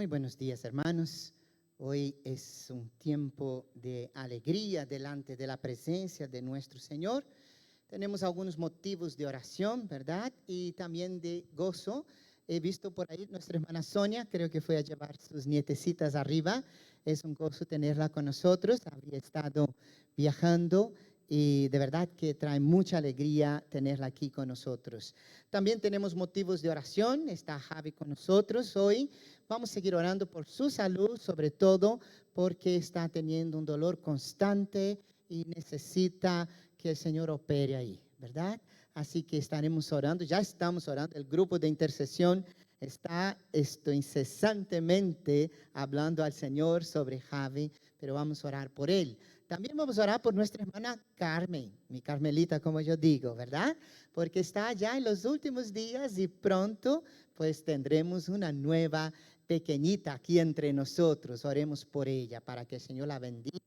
Muy buenos días, hermanos. Hoy es un tiempo de alegría delante de la presencia de nuestro Señor. Tenemos algunos motivos de oración, ¿verdad? Y también de gozo. He visto por ahí nuestra hermana Sonia, creo que fue a llevar sus nietecitas arriba. Es un gozo tenerla con nosotros. Había estado viajando y de verdad que trae mucha alegría tenerla aquí con nosotros. También tenemos motivos de oración. Está Javi con nosotros hoy. Vamos a seguir orando por su salud, sobre todo porque está teniendo un dolor constante y necesita que el Señor opere ahí, ¿verdad? Así que estaremos orando, ya estamos orando. El grupo de intercesión está incesantemente hablando al Señor sobre Javi, pero vamos a orar por él. También vamos a orar por nuestra hermana Carmen, mi Carmelita, como yo digo, ¿verdad? Porque está ya en los últimos días y pronto pues tendremos una nueva pequeñita aquí entre nosotros. Oremos por ella para que el Señor la bendiga,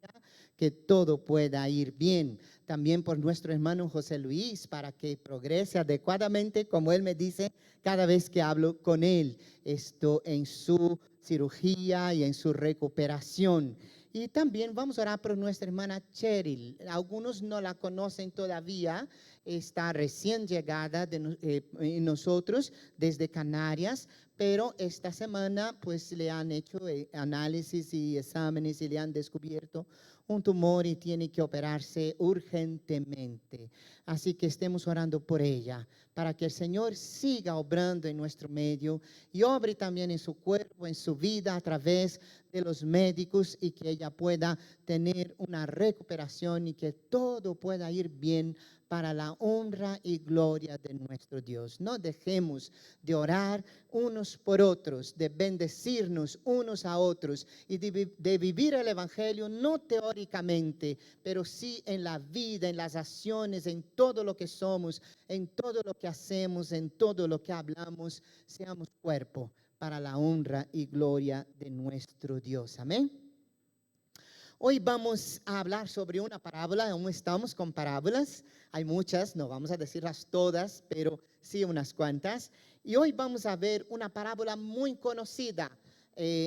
que todo pueda ir bien. También por nuestro hermano José Luis, para que progrese adecuadamente, como él me dice cada vez que hablo con él, en su cirugía y en su recuperación. Y también vamos a orar por nuestra hermana Cheryl. Algunos no la conocen todavía, está recién llegada en nosotros desde Canarias, pero esta semana pues le han hecho análisis y exámenes y le han descubierto un tumor y tiene que operarse urgentemente. Así que estemos orando por ella, para que el Señor siga obrando en nuestro medio y obre también en su cuerpo, en su vida, a través de los médicos, y que ella pueda tener una recuperación y que todo pueda ir bien para la honra y gloria de nuestro Dios. No dejemos de orar unos por otros, de bendecirnos unos a otros y de vivir el Evangelio no teóricamente, pero sí en la vida, en las acciones, en todo lo que somos, en todo lo que hacemos, en todo lo que hablamos. Seamos cuerpo para la honra y gloria de nuestro Dios. Amén. Hoy vamos a hablar sobre una parábola. Aún estamos con parábolas. Hay muchas, no vamos a decirlas todas, pero sí unas cuantas. Y hoy vamos a ver una parábola muy conocida.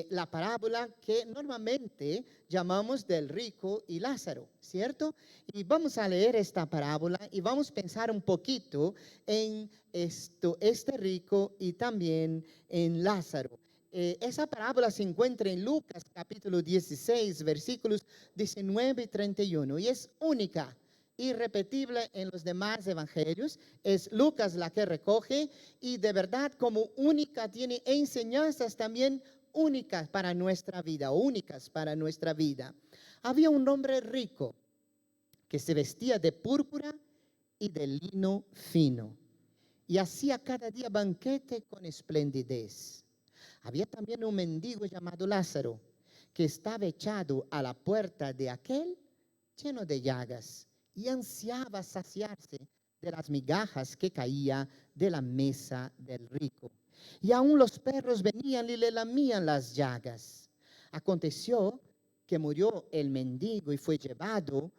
La parábola que normalmente llamamos del rico y Lázaro, ¿cierto? Y vamos a leer esta parábola y vamos a pensar un poquito en este rico y también en Lázaro. Esa parábola se encuentra en Lucas capítulo 16, versículos 19 y 31, y es única, irrepetible en los demás evangelios. Es Lucas la que recoge, y de verdad como única tiene enseñanzas también únicas para nuestra vida, únicas para nuestra vida. Había un hombre rico que se vestía de púrpura y de lino fino, y hacía cada día banquete con esplendidez. Había también un mendigo llamado Lázaro, que estaba echado a la puerta de aquel lleno de llagas, y ansiaba saciarse de las migajas que caía de la mesa del rico. Y aún los perros venían y le lamían las llagas. Aconteció que murió el mendigo y fue llevado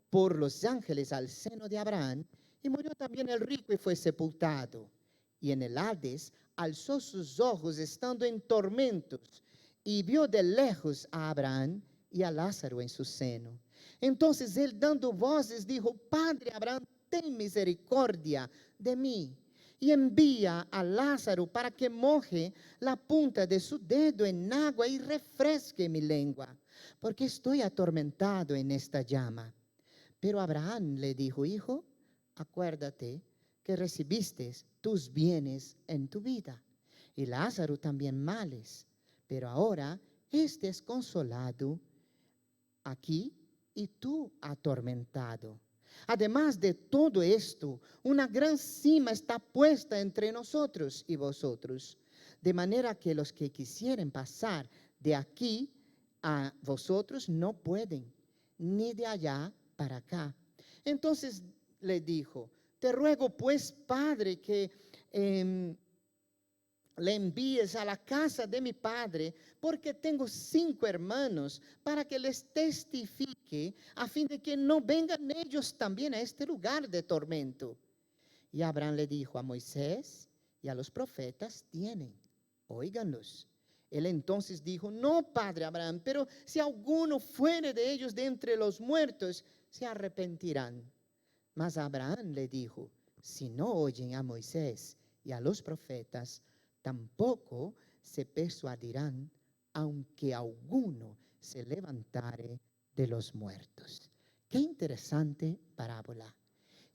por los ángeles al seno de Abraham, y murió también el rico y fue sepultado. Y en el Hades alzó sus ojos estando en tormentos, y vio de lejos a Abraham y a Lázaro en su seno. Entonces él, dando voces, dijo: Padre Abraham, ten misericordia de mí, y envía a Lázaro para que moje la punta de su dedo en agua y refresque mi lengua, porque estoy atormentado en esta llama. Pero Abraham le dijo: Hijo, acuérdate que recibiste tus bienes en tu vida, y Lázaro también males, pero ahora este es consolado aquí y tú atormentado. Además de todo esto, una gran cima está puesta entre nosotros y vosotros, de manera que los que quisieren pasar de aquí a vosotros no pueden, ni de allá para acá. Entonces le dijo: te ruego pues, Padre, que le envíes a la casa de mi padre, porque tengo 5 hermanos, para que les testifique, a fin de que no vengan ellos también a este lugar de tormento. Y Abraham le dijo: a Moisés y a los profetas tienen, óiganlos. Él entonces dijo, no, padre Abraham, pero si alguno fuere de ellos de entre los muertos, se arrepentirán. Mas Abraham le dijo, si no oyen a Moisés y a los profetas, tampoco se persuadirán, aunque alguno se levantare de los muertos. Qué interesante parábola.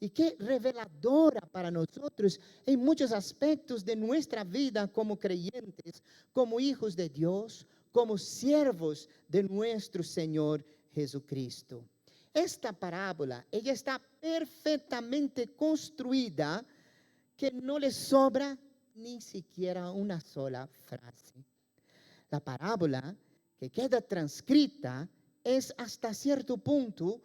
Y qué reveladora para nosotros en muchos aspectos de nuestra vida como creyentes, como hijos de Dios, como siervos de nuestro Señor Jesucristo. Esta parábola, ella está perfectamente construida, que no le sobra ni siquiera una sola frase. La parábola que queda transcrita es hasta cierto punto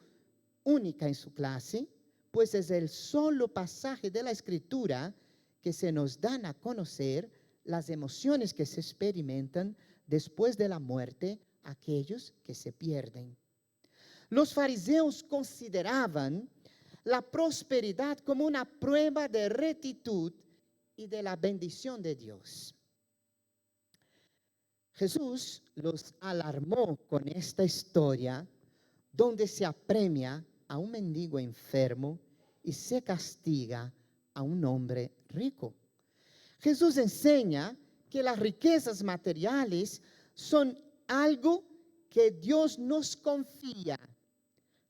única en su clase, pues es el solo pasaje de la Escritura que se nos dan a conocer las emociones que se experimentan después de la muerte, aquellos que se pierden. Los fariseos consideraban la prosperidad como una prueba de rectitud y de la bendición de Dios. Jesús los alarmó con esta historia donde se apremia a un mendigo enfermo y se castiga a un hombre rico. Jesús enseña que las riquezas materiales son algo que Dios nos confía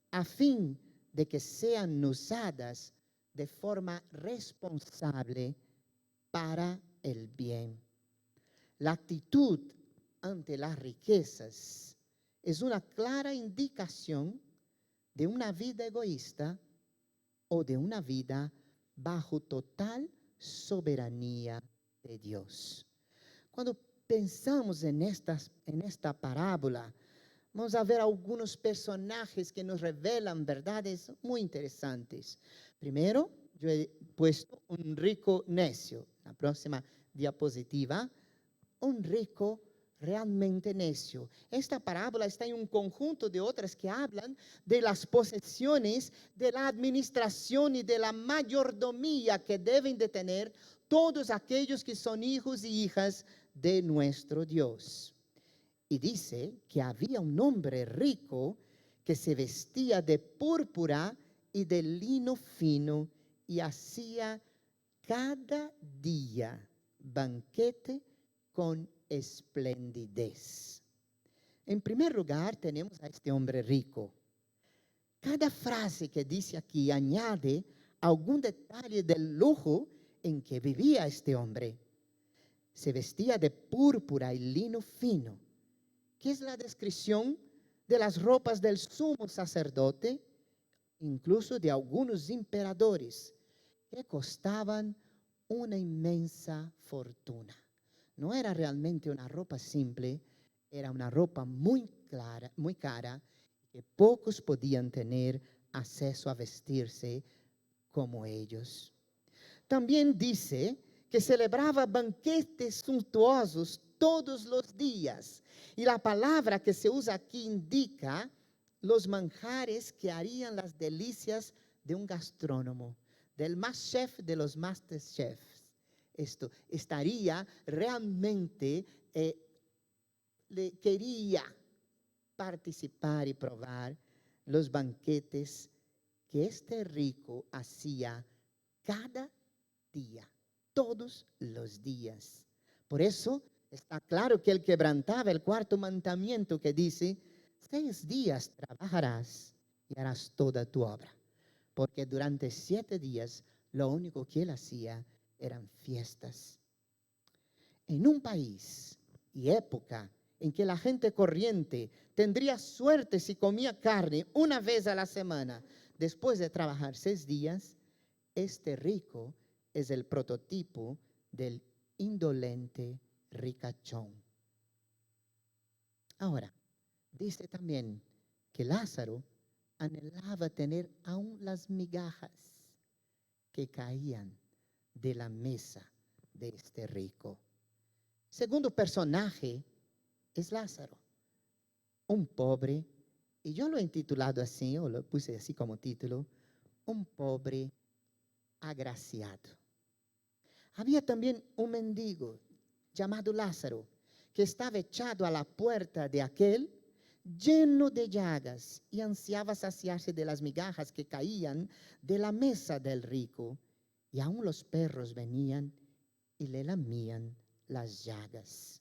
a fin de que sean usadas de forma responsable para el bien. La actitud ante las riquezas es una clara indicación de una vida egoísta o de una vida bajo total soberanía de Dios. Cuando pensamos en esta parábola, vamos a ver algunos personajes que nos revelan verdades muy interesantes. Primero, yo he puesto un rico necio. La próxima diapositiva, un rico realmente necio. Esta parábola está en un conjunto de otras que hablan de las posesiones, de la administración y de la mayordomía que deben de tener todos aquellos que son hijos y hijas de nuestro Dios. Y dice que había un hombre rico que se vestía de púrpura y de lino fino y hacía cada día banquete con esplendidez. En primer lugar, tenemos a este hombre rico. Cada frase que dice aquí añade algún detalle del lujo en que vivía este hombre. Se vestía de púrpura y lino fino, que es la descripción de las ropas del sumo sacerdote, incluso de algunos emperadores, que costaban una inmensa fortuna. No era realmente una ropa simple, era una ropa muy cara, que pocos podían tener acceso a vestirse como ellos. También dice que celebraba banquetes suntuosos todos los días. Y la palabra que se usa aquí indica los manjares que harían las delicias de un gastrónomo, del más chef de los master chefs. Esto estaría realmente, quería participar y probar los banquetes que este rico hacía cada día, todos los días. Por eso está claro que él quebrantaba el cuarto mandamiento que dice, 6 días trabajarás y harás toda tu obra. Porque durante 7 días lo único que él hacía eran fiestas. En un país y época en que la gente corriente tendría suerte si comía carne una vez a la semana después de trabajar 6 días, este rico es el prototipo del indolente ricachón. Ahora, dice también que Lázaro anhelaba tener aún las migajas que caían de la mesa de este rico. Segundo personaje es Lázaro, un pobre, y yo lo he titulado así, o lo puse así como título, un pobre agraciado. Había también un mendigo llamado Lázaro, que estaba echado a la puerta de aquel, lleno de llagas, y ansiaba saciarse de las migajas que caían de la mesa del rico, y aun los perros venían y le lamían las llagas.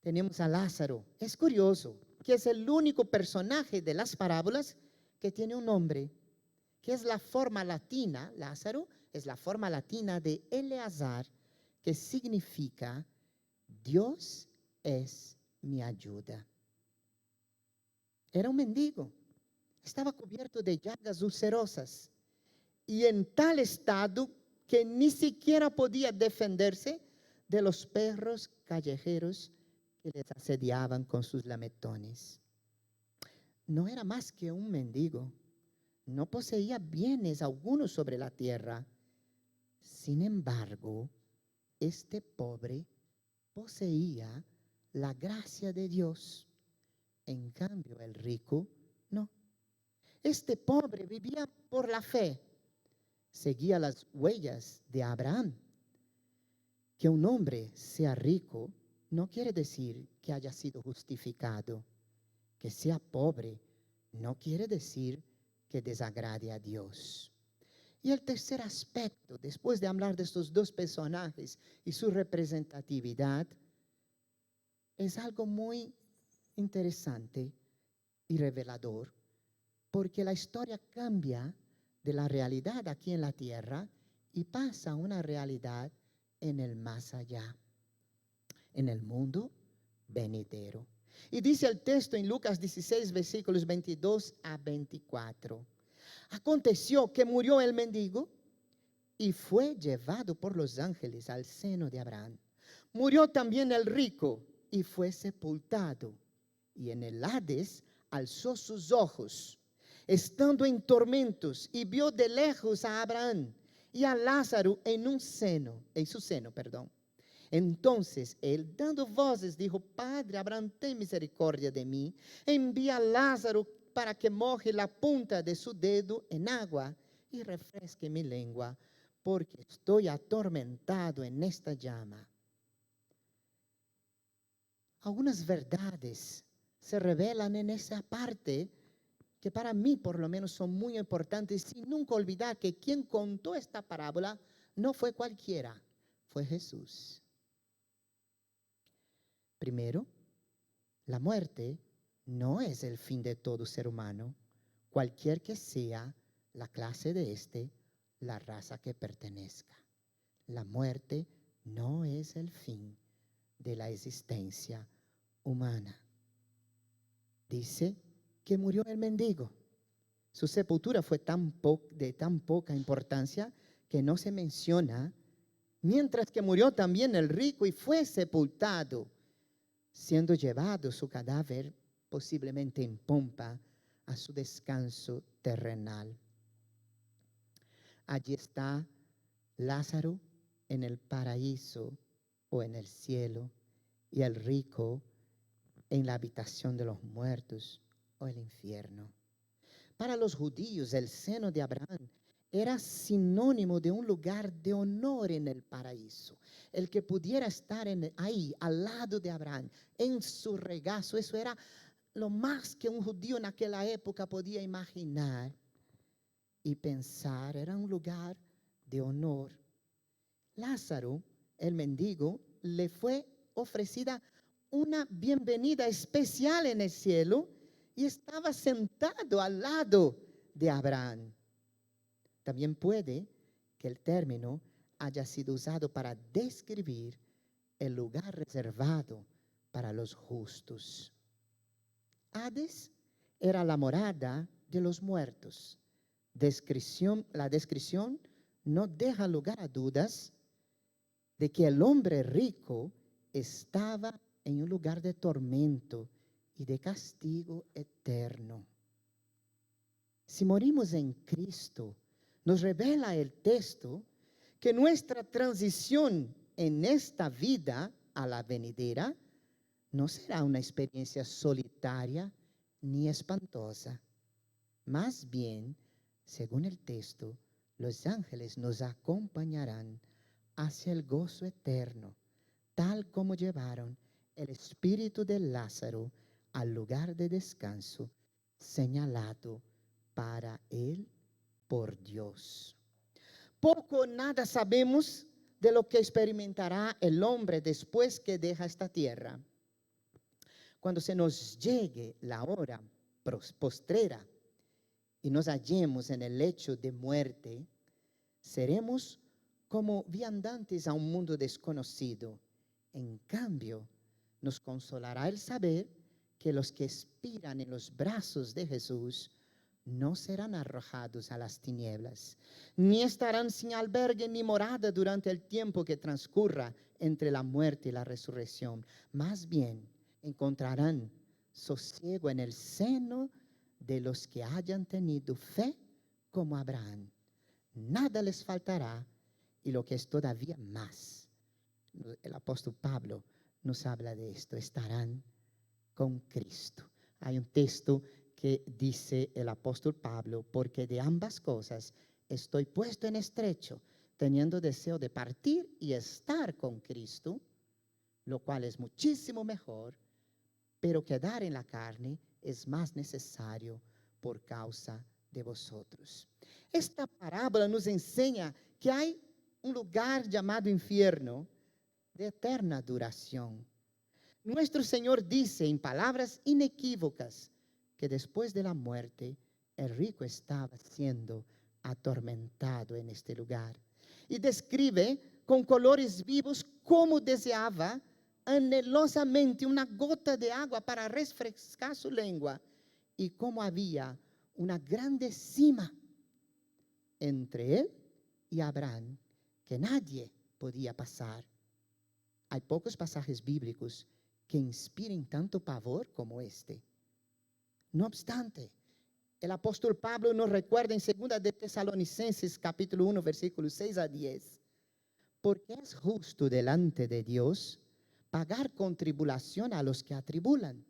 Tenemos a Lázaro. Es curioso que es el único personaje de las parábolas que tiene un nombre, que es la forma latina. Lázaro es la forma latina de Eleazar, que significa Dios es mi ayuda. Era un mendigo, estaba cubierto de llagas ulcerosas y en tal estado que ni siquiera podía defenderse de los perros callejeros que les asediaban con sus lametones. No era más que un mendigo, no poseía bienes algunos sobre la tierra. Sin embargo, este pobre poseía la gracia de Dios. En cambio, el rico no. Este pobre vivía por la fe, seguía las huellas de Abraham. Que un hombre sea rico no quiere decir que haya sido justificado. Que sea pobre no quiere decir que desagrade a Dios. Y el tercer aspecto, después de hablar de estos dos personajes y su representatividad, es algo muy interesante y revelador, porque la historia cambia de la realidad aquí en la tierra y pasa a una realidad en el más allá, en el mundo venidero. Y dice el texto en Lucas 16, versículos 22 a 24. Aconteció que murió el mendigo y fue llevado por los ángeles al seno de Abraham. Murió también el rico y fue sepultado. Y en el Hades alzó sus ojos, estando en tormentos, y vio de lejos a Abraham y a Lázaro en su seno. Entonces él, dando voces, dijo: Padre Abraham, ten misericordia de mí, envía a Lázaro para que moje la punta de su dedo en agua y refresque mi lengua, porque estoy atormentado en esta llama. Algunas verdades se revelan en esa parte que para mí por lo menos son muy importantes, sin nunca olvidar que quien contó esta parábola no fue cualquiera, fue Jesús. Primero, la muerte no es el fin de todo ser humano, cualquier que sea la clase de la raza que pertenezca. La muerte no es el fin de la existencia humana. Dice que murió el mendigo. Su sepultura fue de tan poca importancia que no se menciona, mientras que murió también el rico y fue sepultado, siendo llevado su cadáver posiblemente en pompa a su descanso terrenal. Allí está Lázaro en el paraíso o en el cielo, y el rico en la habitación de los muertos o el infierno. Para los judíos, el seno de Abraham era sinónimo de un lugar de honor en el paraíso. El que pudiera estar ahí, al lado de Abraham, en su regazo, eso era lo más que un judío en aquella época podía imaginar y pensar. Era un lugar de honor. Lázaro, el mendigo, le fue ofrecida una bienvenida especial en el cielo y estaba sentado al lado de Abraham. También puede que el término haya sido usado para describir el lugar reservado para los justos. Hades era la morada de los muertos. La descripción no deja lugar a dudas de que el hombre rico estaba en un lugar de tormento y de castigo eterno. Si morimos en Cristo, nos revela el texto que nuestra transición en esta vida a la venidera no será una experiencia solitaria ni espantosa. Más bien, según el texto, los ángeles nos acompañarán hacia el gozo eterno, tal como llevaron el espíritu de Lázaro al lugar de descanso señalado para él por Dios. Poco o nada sabemos de lo que experimentará el hombre después que deja esta tierra. Cuando se nos llegue la hora postrera y nos hallemos en el lecho de muerte, seremos como viandantes a un mundo desconocido. En cambio, nos consolará el saber que los que expiran en los brazos de Jesús no serán arrojados a las tinieblas, ni estarán sin albergue ni morada durante el tiempo que transcurra entre la muerte y la resurrección. Más bien, encontrarán sosiego en el seno de los que hayan tenido fe como Abraham. Nada les faltará, y lo que es todavía más, el apóstol Pablo nos habla de esto: estarán con Cristo. Hay un texto que dice el apóstol Pablo: porque de ambas cosas estoy puesto en estrecho, teniendo deseo de partir y estar con Cristo, lo cual es muchísimo mejor, pero quedar en la carne es más necesario por causa de vosotros. Esta parábola nos enseña que hay un lugar llamado infierno de eterna duración. Nuestro Señor dice en palabras inequívocas que después de la muerte el rico estaba siendo atormentado en este lugar. Y describe con colores vivos cómo deseaba anhelosamente una gota de agua para refrescar su lengua, y cómo había una grande cima entre él y Abraham que nadie podía pasar. Hay pocos pasajes bíblicos que inspiren tanto pavor como este. No obstante, el apóstol Pablo nos recuerda en 2 de Tesalonicenses capítulo 1 versículos 6 a 10, porque es justo delante de Dios pagar con tribulación a los que atribulan,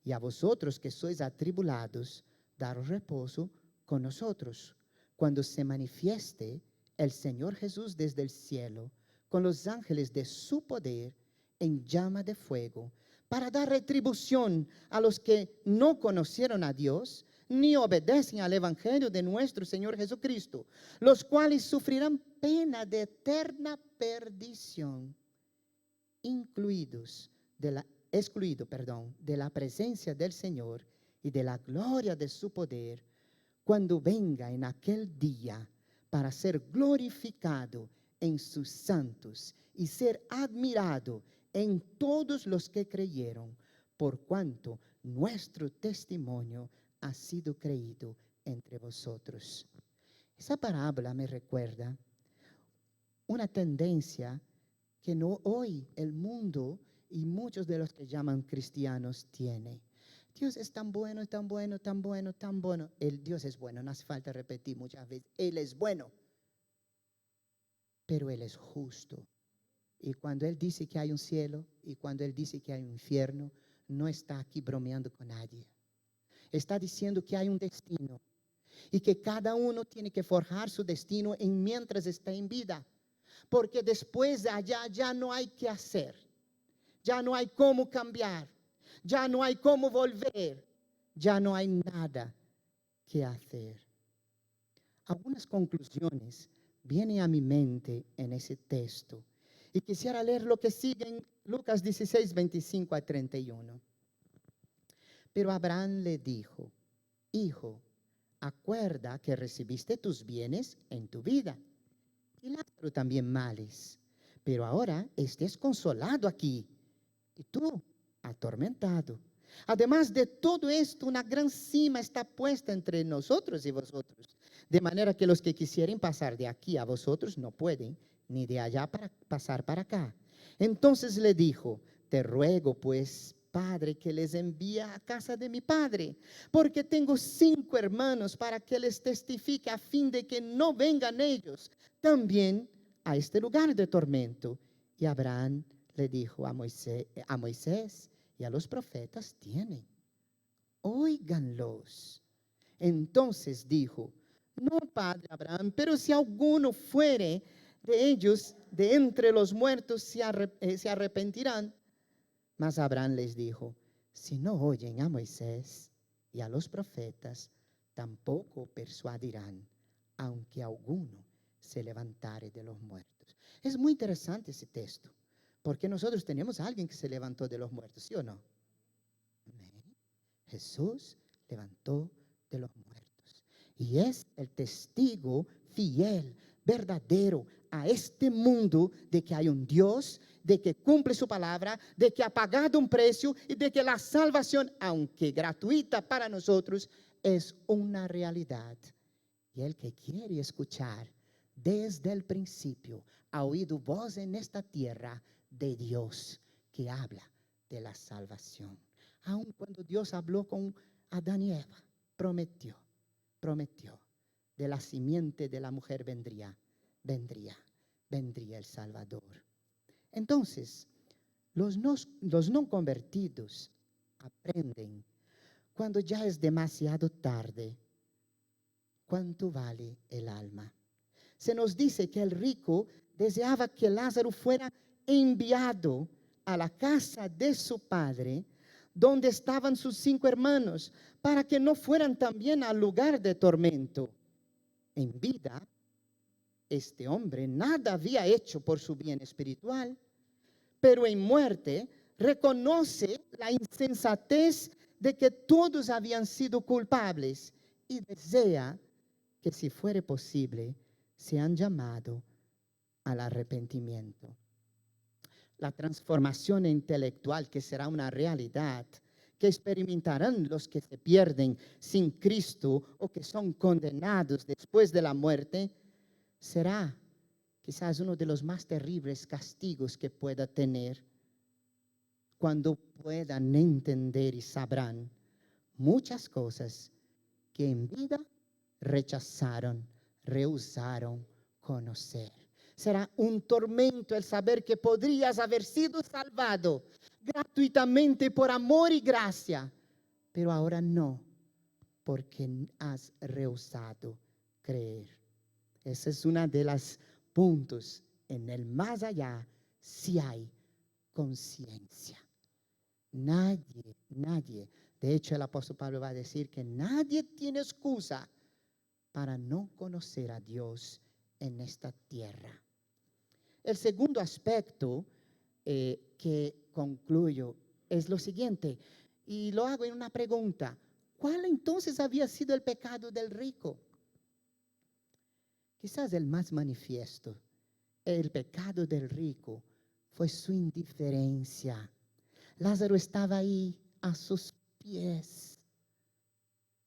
y a vosotros que sois atribulados, daros reposo con nosotros, cuando se manifieste el Señor Jesús desde el cielo, con los ángeles de su poder en llama de fuego, para dar retribución a los que no conocieron a Dios, ni obedecen al Evangelio de nuestro Señor Jesucristo, los cuales sufrirán pena de eterna perdición, excluidos de la presencia del Señor y de la gloria de su poder, cuando venga en aquel día para ser glorificado en sus santos y ser admirado en todos los que creyeron, por cuanto nuestro testimonio ha sido creído entre vosotros. Esa parábola me recuerda una tendencia que no hoy el mundo y muchos de los que llaman cristianos tiene. Dios es tan bueno, tan bueno, tan bueno, tan bueno. El Dios es bueno, no hace falta repetir muchas veces. Él es bueno, pero Él es justo. Y cuando Él dice que hay un cielo y cuando Él dice que hay un infierno, no está aquí bromeando con nadie. Está diciendo que hay un destino y que cada uno tiene que forjar su destino en mientras está en vida. Porque después de allá ya no hay que hacer, ya no hay cómo cambiar, ya no hay cómo volver, ya no hay nada que hacer. Algunas conclusiones vienen a mi mente en ese texto y quisiera leer lo que sigue en Lucas 16, 25 a 31. Pero Abraham le dijo: hijo, acuerda que recibiste tus bienes en tu vida, y Lázaro también males, pero ahora estés consolado aquí y tú atormentado. Además de todo esto, una gran cima está puesta entre nosotros y vosotros, de manera que los que quisieren pasar de aquí a vosotros no pueden, ni de allá para pasar para acá. Entonces le dijo: te ruego pues, Padre, que les envíe a casa de mi padre, porque tengo 5 hermanos, para que les testifique, a fin de que no vengan ellos también a este lugar de tormento. Y Abraham le dijo a Moisés y a los profetas tienen, óiganlos. Entonces dijo: no, padre Abraham, pero si alguno fuere de ellos de entre los muertos se arrepentirán. Mas Abraham les dijo, si no oyen a Moisés y a los profetas, tampoco persuadirán, aunque alguno se levantare de los muertos. Es muy interesante ese texto, porque nosotros tenemos a alguien que se levantó de los muertos, ¿sí o no? Jesús levantó de los muertos y es el testigo fiel, verdadero a este mundo de que hay un Dios, de que cumple su palabra, de que ha pagado un precio y de que la salvación, aunque gratuita para nosotros, es una realidad. Y el que quiere escuchar desde el principio ha oído voz en esta tierra de Dios que habla de la salvación. Aun cuando Dios habló con Adán y Eva, prometió, de la simiente de la mujer vendría el Salvador. Entonces, los no convertidos aprenden cuando ya es demasiado tarde cuánto vale el alma. Se nos dice que el rico deseaba que Lázaro fuera enviado a la casa de su padre, donde estaban sus 5 hermanos, para que no fueran también al lugar de tormento. En vida, este hombre nada había hecho por su bien espiritual, pero en muerte reconoce la insensatez de que todos habían sido culpables y desea que, si fuere posible, sean llamados al arrepentimiento. La transformación intelectual, que será una realidad que experimentarán los que se pierden sin Cristo o que son condenados después de la muerte, será quizás uno de los más terribles castigos que pueda tener, cuando puedan entender y sabrán muchas cosas que en vida rechazaron, rehusaron conocer. Será un tormento el saber que podrías haber sido salvado gratuitamente por amor y gracia, pero ahora no, porque has rehusado creer. Ese es uno de los puntos. En el más allá sí hay conciencia. Nadie. De hecho, el apóstol Pablo va a decir que nadie tiene excusa para no conocer a Dios en esta tierra. El segundo aspecto que concluyo es lo siguiente, y lo hago en una pregunta. ¿Cuál entonces había sido el pecado del rico? Quizás el más manifiesto. El pecado del rico fue su indiferencia. Lázaro estaba ahí a sus pies.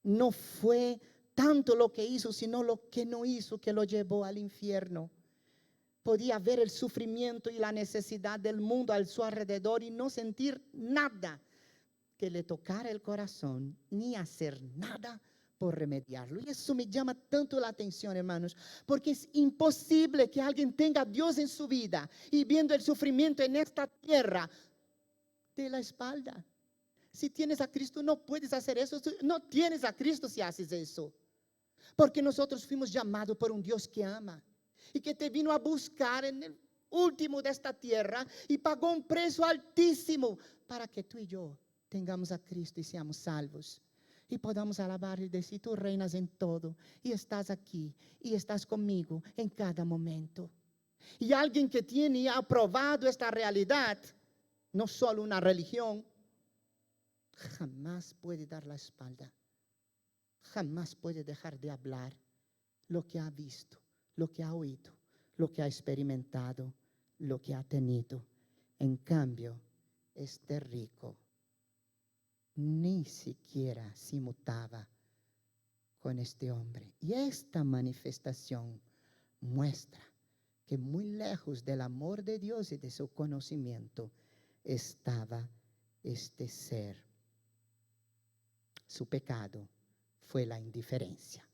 No fue tanto lo que hizo, sino lo que no hizo, que lo llevó al infierno. Podía ver el sufrimiento y la necesidad del mundo a su alrededor y no sentir nada que le tocara el corazón, ni hacer nada por remediarlo. Y eso me llama tanto la atención, hermanos, porque es imposible que alguien tenga a Dios en su vida y viendo el sufrimiento en esta tierra, de la espalda. Si tienes a Cristo no puedes hacer eso. No tienes a Cristo si haces eso. Porque nosotros fuimos llamados por un Dios que ama y que te vino a buscar en el último de esta tierra y pagó un precio altísimo para que tú y yo tengamos a Cristo y seamos salvos. Y podamos alabar y decir, tú reinas en todo y estás aquí y estás conmigo en cada momento. Y alguien que tiene y ha aprobado esta realidad, no solo una religión, jamás puede dar la espalda. Jamás puede dejar de hablar lo que ha visto, lo que ha oído, lo que ha experimentado, lo que ha tenido. En cambio, este rico ni siquiera se mutaba con este hombre. Y esta manifestación muestra que muy lejos del amor de Dios y de su conocimiento estaba este ser. Su pecado fue la indiferencia.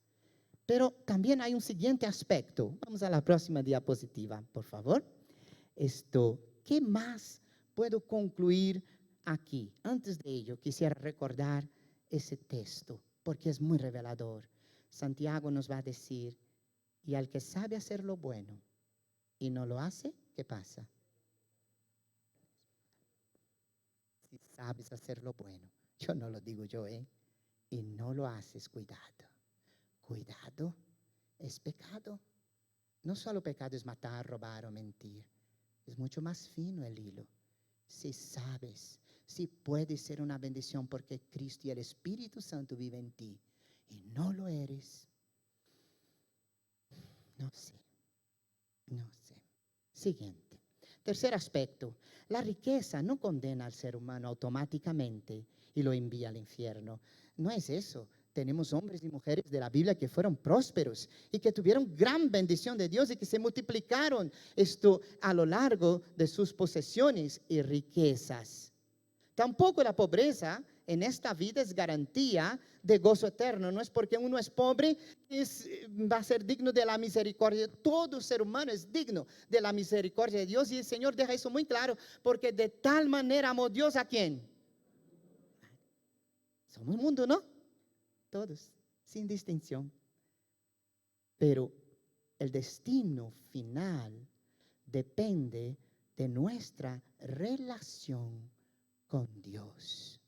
Pero también hay un siguiente aspecto. Vamos a la próxima diapositiva, por favor. ¿Qué más puedo concluir aquí? Antes de ello, quisiera recordar ese texto, porque es muy revelador. Santiago nos va a decir, y al que sabe hacer lo bueno y no lo hace, ¿qué pasa? Si sabes hacer lo bueno, yo no lo digo yo, y no lo haces, cuidado. Cuidado, es pecado. No solo pecado es matar, robar o mentir. Es mucho más fino el hilo. Si sabes, si puedes ser una bendición porque Cristo y el Espíritu Santo viven en ti y no lo eres, no sé. Siguiente. Tercer aspecto. La riqueza no condena al ser humano automáticamente y lo envía al infierno. No es eso. Tenemos hombres y mujeres de la Biblia que fueron prósperos y que tuvieron gran bendición de Dios y que se multiplicaron esto a lo largo de sus posesiones y riquezas. Tampoco la pobreza en esta vida es garantía de gozo eterno. No es porque uno es pobre que va a ser digno de la misericordia. Todo ser humano es digno de la misericordia de Dios y el Señor deja eso muy claro, porque de tal manera amó Dios a quién. Somos mundo, ¿no? Todos, sin distinción. Pero el destino final depende de nuestra relación con Dios.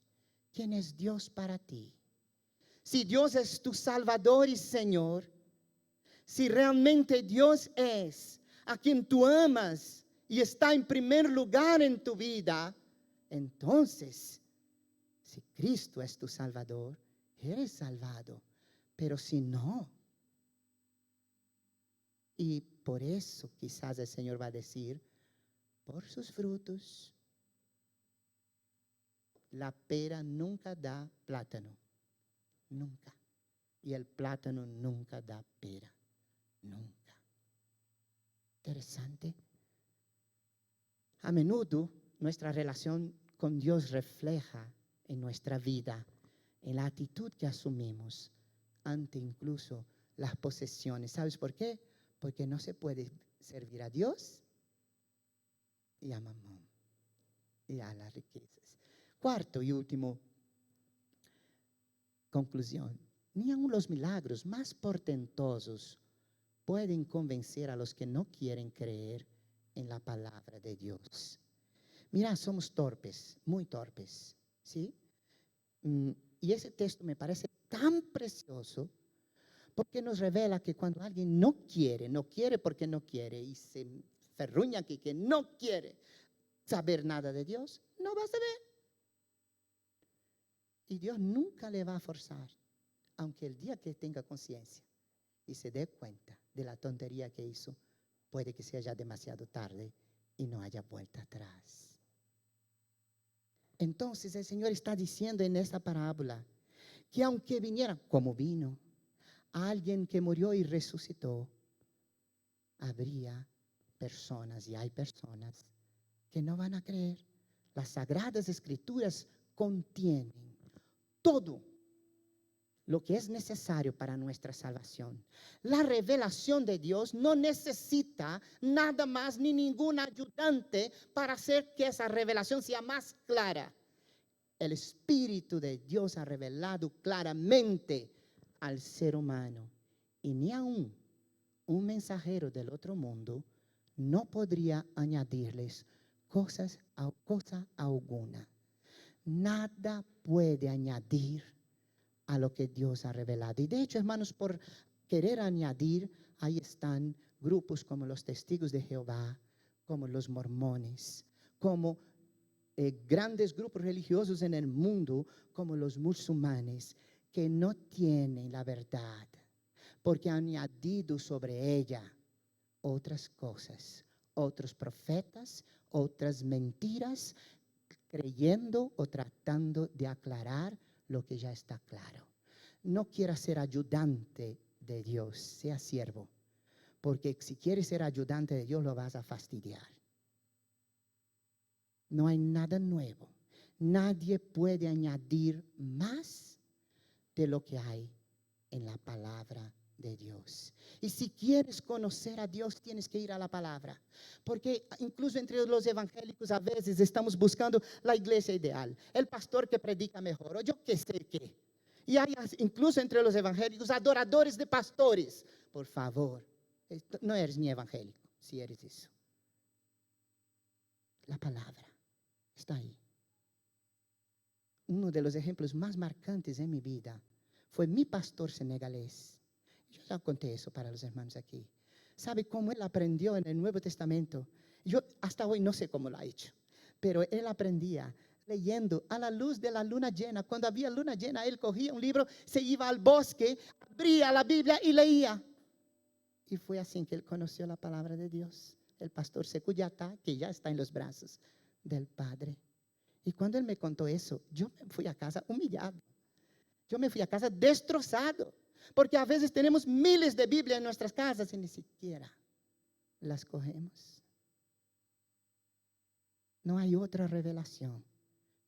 ¿Quién es Dios para ti? Si Dios es tu Salvador y Señor, si realmente Dios es a quien tú amas y está en primer lugar en tu vida, entonces, si Cristo es tu Salvador, eres salvado. Pero si no, y por eso quizás el Señor va a decir, por sus frutos, la pera nunca da plátano, nunca. Y el plátano nunca da pera, nunca. Interesante. A menudo nuestra relación con Dios refleja en nuestra vida, en la actitud que asumimos ante incluso las posesiones. ¿Sabes por qué? Porque no se puede servir a Dios y a Mamón y a las riquezas. Cuarto y último conclusión. Ni aun los milagros más portentosos pueden convencer a los que no quieren creer en la palabra de Dios. Mira, somos torpes, muy torpes, ¿sí? Y ese texto me parece tan precioso porque nos revela que cuando alguien no quiere porque no quiere y se ferruña aquí que no quiere saber nada de Dios, no va a saber. Y Dios nunca le va a forzar, aunque el día que tenga conciencia y se dé cuenta de la tontería que hizo, puede que sea ya demasiado tarde y no haya vuelta atrás. Entonces el Señor está diciendo en esta parábola que aunque viniera como vino alguien que murió y resucitó, habría personas y hay personas que no van a creer. Las Sagradas Escrituras contienen todo lo que es necesario para nuestra salvación. La revelación de Dios no necesita nada más ni ningún ayudante para hacer que esa revelación sea más clara. El Espíritu de Dios ha revelado claramente al ser humano y ni aún un mensajero del otro mundo no podría añadirles cosa alguna. Nada puede añadir a lo que Dios ha revelado. Y de hecho, hermanos, por querer añadir, ahí están grupos como los Testigos de Jehová, como los mormones, como grandes grupos religiosos en el mundo, como los musulmanes, que no tienen la verdad, porque han añadido sobre ella otras cosas, otros profetas, otras mentiras, creyendo o tratando de aclarar lo que ya está claro. No quiera ser ayudante de Dios, sea siervo, porque si quieres ser ayudante de Dios lo vas a fastidiar. No hay nada nuevo. Nadie puede añadir más de lo que hay en la palabra de Dios. Y si quieres conocer a Dios, tienes que ir a la palabra. Porque incluso entre los evangélicos a veces estamos buscando la iglesia ideal, el pastor que predica mejor, o yo qué sé qué. Y hay incluso entre los evangélicos adoradores de pastores. Por favor, no eres ni evangélico. si eres eso. La palabra está ahí. Uno de los ejemplos más marcantes en mi vida fue mi pastor senegalés. Yo ya conté eso para los hermanos aquí. ¿Sabe cómo él aprendió en el Nuevo Testamento? Yo hasta hoy no sé cómo lo ha hecho, pero él aprendía leyendo a la luz de la luna llena. Cuando había luna llena, él cogía un libro, se iba al bosque, abría la Biblia y leía. Y fue así que él conoció la palabra de Dios. El pastor Secuyata, que ya está en los brazos del Padre. Y cuando él me contó eso, yo me fui a casa humillado. Yo me fui a casa destrozado. Porque a veces tenemos miles de Biblias en nuestras casas y ni siquiera las cogemos. No hay otra revelación.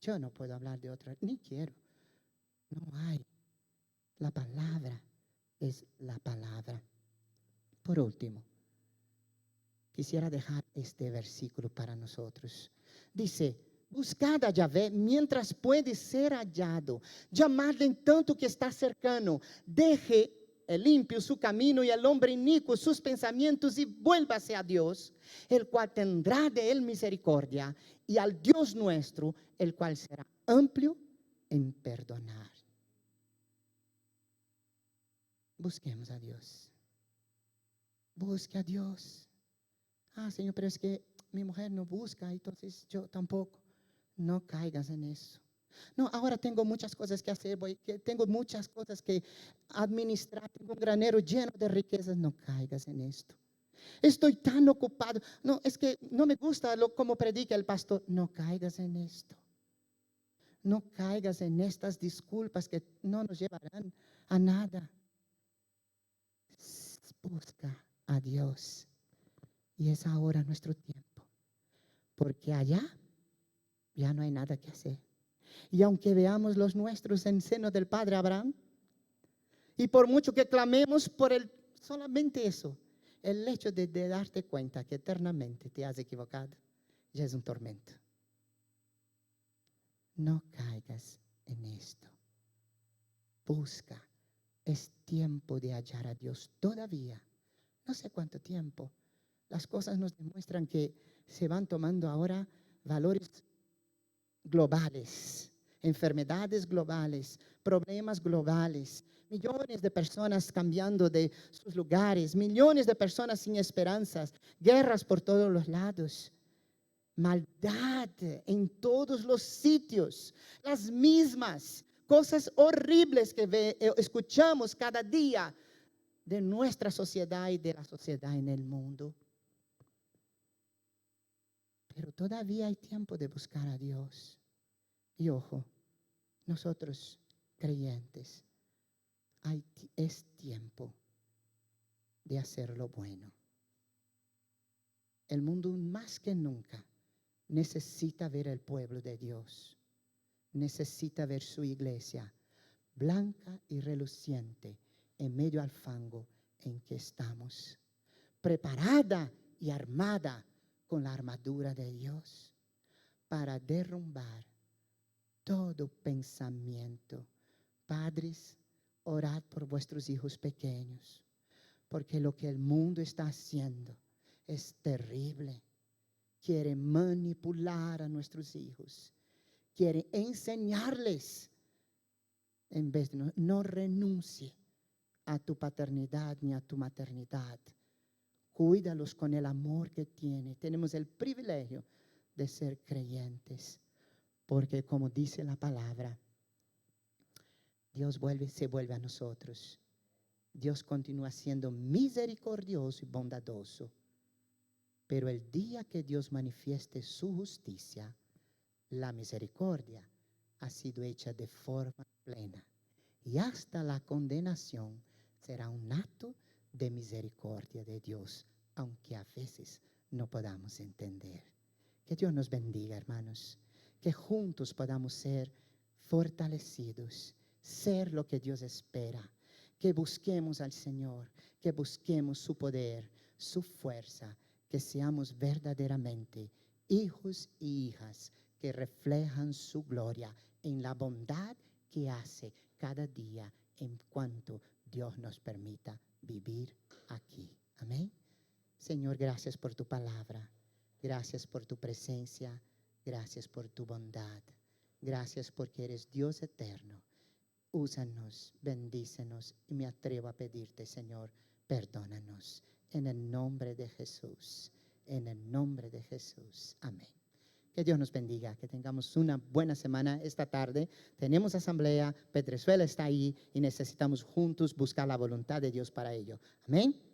Yo no puedo hablar de otra, ni quiero. No hay. La palabra es la palabra. Por último, quisiera dejar este versículo para nosotros. Dice: buscad a Yahvé mientras puede ser hallado. Llamadle en tanto que está cercano. Deje el impío su camino y el hombre inicuo sus pensamientos y vuélvase a Dios, el cual tendrá de él misericordia, y al Dios nuestro, el cual será amplio en perdonar. Busquemos a Dios. Busque a Dios. Ah, Señor, pero es que mi mujer no busca, entonces yo tampoco. No caigas en eso. No, ahora tengo muchas cosas que hacer, tengo muchas cosas que administrar, tengo un granero lleno de riquezas. No caigas en esto. Estoy tan ocupado. No, es que no me gusta como predica el pastor. No caigas en esto. No caigas en estas disculpas que no nos llevarán a nada. Busca a Dios. Y es ahora nuestro tiempo. Porque allá ya no hay nada que hacer. Y aunque veamos los nuestros en seno del Padre Abraham, y por mucho que clamemos por solamente eso, el hecho de darte cuenta que eternamente te has equivocado, ya es un tormento. No caigas en esto. Busca. Es tiempo de hallar a Dios todavía. No sé cuánto tiempo. Las cosas nos demuestran que se van tomando ahora valores globales, enfermedades globales, problemas globales, millones de personas cambiando de sus lugares, millones de personas sin esperanzas, guerras por todos los lados, maldad en todos los sitios, las mismas cosas horribles que escuchamos cada día de nuestra sociedad y de la sociedad en el mundo. Pero todavía hay tiempo de buscar a Dios. Y ojo, nosotros creyentes, es tiempo de hacer lo bueno. El mundo más que nunca necesita ver el pueblo de Dios. Necesita ver su iglesia blanca y reluciente en medio al fango en que estamos, preparada y armada con la armadura de Dios para derrumbar todo pensamiento. Padres, orad por vuestros hijos pequeños, porque lo que el mundo está haciendo es terrible. Quiere manipular a nuestros hijos, quiere enseñarles. En vez de no renuncie a tu paternidad ni a tu maternidad. Cuídalos con el amor que tiene. Tenemos el privilegio de ser creyentes. Porque como dice la palabra, Dios se vuelve a nosotros. Dios continúa siendo misericordioso y bondadoso. Pero el día que Dios manifieste su justicia, la misericordia ha sido hecha de forma plena. Y hasta la condenación será un acto de misericordia de Dios, aunque a veces no podamos entender. Que Dios nos bendiga, hermanos. Que juntos podamos ser fortalecidos, ser lo que Dios espera. Que busquemos al Señor, que busquemos su poder, su fuerza, que seamos verdaderamente hijos y hijas que reflejan su gloria en la bondad que hace cada día en cuanto Dios nos permita vivir aquí. Amén. Señor, gracias por tu palabra. Gracias por tu presencia. Gracias por tu bondad. Gracias porque eres Dios eterno. Úsanos, bendícenos y me atrevo a pedirte, Señor, perdónanos. En el nombre de Jesús. En el nombre de Jesús. Amén. Que Dios nos bendiga, que tengamos una buena semana esta tarde. Tenemos asamblea, Pedrezuela está ahí y necesitamos juntos buscar la voluntad de Dios para ello. Amén.